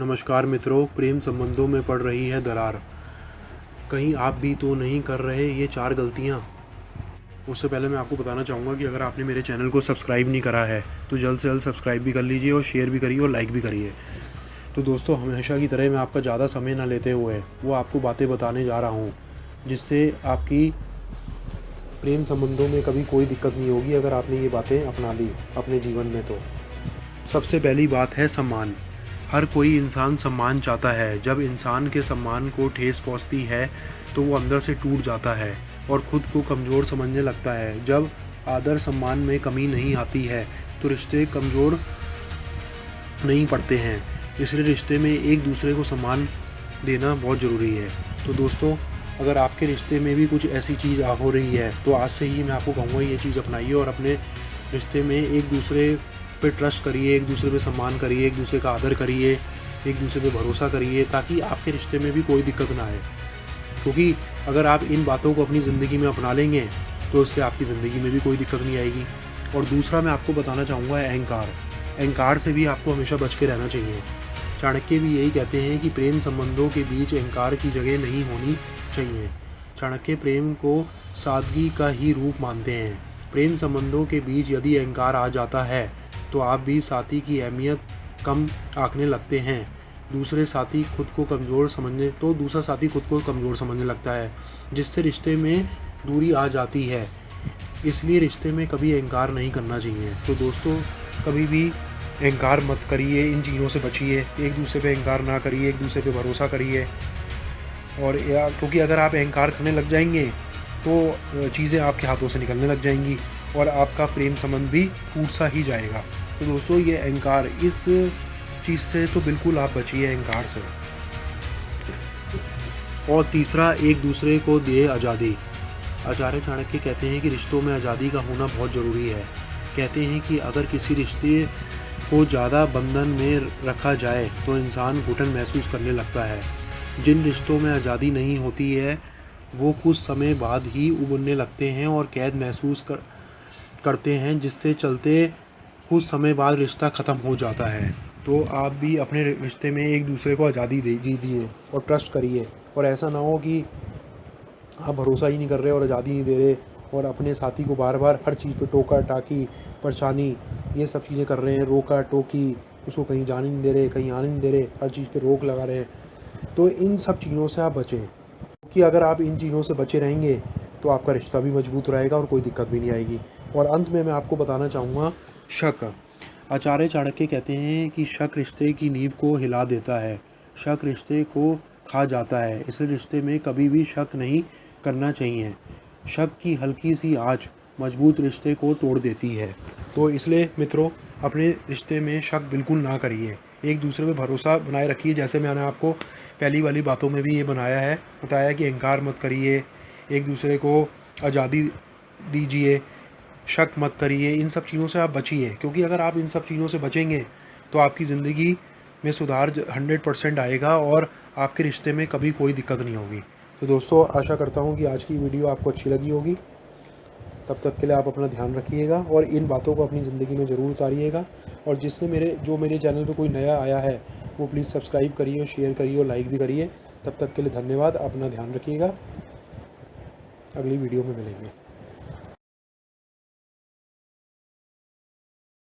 नमस्कार मित्रों, प्रेम संबंधों में पड़ रही है दरार। कहीं आप भी तो नहीं कर रहे ये 4 गलतियाँ। उससे पहले मैं आपको बताना चाहूँगा कि अगर आपने मेरे चैनल को सब्सक्राइब नहीं करा है तो जल्द से जल्द सब्सक्राइब भी कर लीजिए और शेयर भी करिए और लाइक भी करिए। तो दोस्तों, हमेशा की तरह मैं आपका ज़्यादा समय ना लेते हुए वो आपको बातें बताने जा रहा हूँ जिससे आपकी प्रेम संबंधों में कभी कोई दिक्कत नहीं होगी अगर आपने ये बातें अपना ली अपने जीवन में। तो सबसे पहली बात है सम्मान। हर कोई इंसान सम्मान चाहता है। जब इंसान के सम्मान को ठेस पहुंचती है तो वो अंदर से टूट जाता है और ख़ुद को कमज़ोर समझने लगता है। जब आदर सम्मान में कमी नहीं आती है तो रिश्ते कमज़ोर नहीं पड़ते हैं। इसलिए रिश्ते में एक दूसरे को सम्मान देना बहुत ज़रूरी है। तो दोस्तों, अगर आपके रिश्ते में भी कुछ ऐसी चीज़ हो रही है तो आज से ही मैं आपको कहूँगा ये चीज़ अपनाइए और अपने रिश्ते में एक दूसरे पे ट्रस्ट करिए, एक दूसरे पे सम्मान करिए, एक दूसरे का आदर करिए, एक दूसरे पे भरोसा करिए, ताकि आपके रिश्ते में भी कोई दिक्कत ना आए। क्योंकि अगर आप इन बातों को अपनी ज़िंदगी में अपना लेंगे तो उससे आपकी ज़िंदगी में भी कोई दिक्कत नहीं आएगी। और दूसरा मैं आपको बताना चाहूँगा अहंकार। अहंकार से भी आपको हमेशा बच के रहना चाहिए। चाणक्य भी यही कहते हैं कि प्रेम संबंधों के बीच अहंकार की जगह नहीं होनी चाहिए। चाणक्य प्रेम को सादगी का ही रूप मानते हैं। प्रेम संबंधों के बीच यदि अहंकार आ जाता है तो आप भी साथी की अहमियत कम आंकने लगते हैं। दूसरा साथी खुद को कमज़ोर समझने लगता है, जिससे रिश्ते में दूरी आ जाती है। इसलिए रिश्ते में कभी अहंकार नहीं करना चाहिए। तो दोस्तों, कभी भी अहंकार मत करिए, इन चीज़ों से बचिए। एक दूसरे पे अहंकार ना करिए, एक दूसरे पे भरोसा करिए। और क्योंकि अगर आप अहंकार करने लग जाएंगे तो चीज़ें आपके हाथों से निकलने लग जाएंगी और आपका प्रेम संबंध भी टूट सा ही जाएगा। तो दोस्तों, ये अहंकार, इस चीज़ से तो बिल्कुल आप बचिए, अहंकार से। और तीसरा, एक दूसरे को दिए आज़ादी। आचार्य चाणक्य कहते हैं कि रिश्तों में आज़ादी का होना बहुत ज़रूरी है। कहते हैं कि अगर किसी रिश्ते को ज़्यादा बंधन में रखा जाए तो इंसान घुटन महसूस करने लगता है। जिन रिश्तों में आज़ादी नहीं होती है वो कुछ समय बाद ही उभरने लगते हैं और कैद महसूस करते हैं, जिससे चलते कुछ समय बाद रिश्ता ख़त्म हो जाता है। तो आप भी अपने रिश्ते में एक दूसरे को आज़ादी दीजिए और ट्रस्ट करिए। और ऐसा ना हो कि आप भरोसा ही नहीं कर रहे और आज़ादी नहीं दे रहे और अपने साथी को बार बार हर चीज़ पे टोका टाकी परेशानी ये सब चीज़ें कर रहे हैं, रोका टोकी, उसको कहीं जाने नहीं दे रहे, कहीं आने नहीं दे रहे, हर चीज़ पे रोक लगा रहे हैं। तो इन सब चीज़ों से आप बचें, कि अगर आप इन चीज़ों से बचे रहेंगे तो आपका रिश्ता भी मजबूत रहेगा और कोई दिक्कत भी नहीं आएगी। और अंत में मैं आपको बताना चाहूँगा शक। आचार्य चाणक्य कहते हैं कि शक रिश्ते की नींव को हिला देता है, शक रिश्ते को खा जाता है। इसलिए रिश्ते में कभी भी शक नहीं करना चाहिए। शक की हल्की सी आँच मजबूत रिश्ते को तोड़ देती है। तो इसलिए मित्रों, अपने रिश्ते में शक बिल्कुल ना करिए, एक दूसरे पे भरोसा बनाए रखिए। जैसे मैंने आपको पहली वाली बातों में भी ये बताया कि अहंकार मत करिए, एक दूसरे को आज़ादी दीजिए, शक मत करिए। इन सब चीज़ों से आप बचिए, क्योंकि अगर आप इन सब चीज़ों से बचेंगे तो आपकी ज़िंदगी में सुधार 100% आएगा और आपके रिश्ते में कभी कोई दिक्कत नहीं होगी। तो दोस्तों, आशा करता हूँ कि आज की वीडियो आपको अच्छी लगी होगी। तब तक के लिए आप अपना ध्यान रखिएगा और इन बातों को अपनी ज़िंदगी में ज़रूर उतारिएगा। और मेरे चैनल पर कोई नया आया है वो प्लीज़ सब्सक्राइब करिए, शेयर करिए और लाइक भी करिए। तब तक के लिए धन्यवाद। अपना ध्यान रखिएगा। अगली वीडियो में मिलेंगे।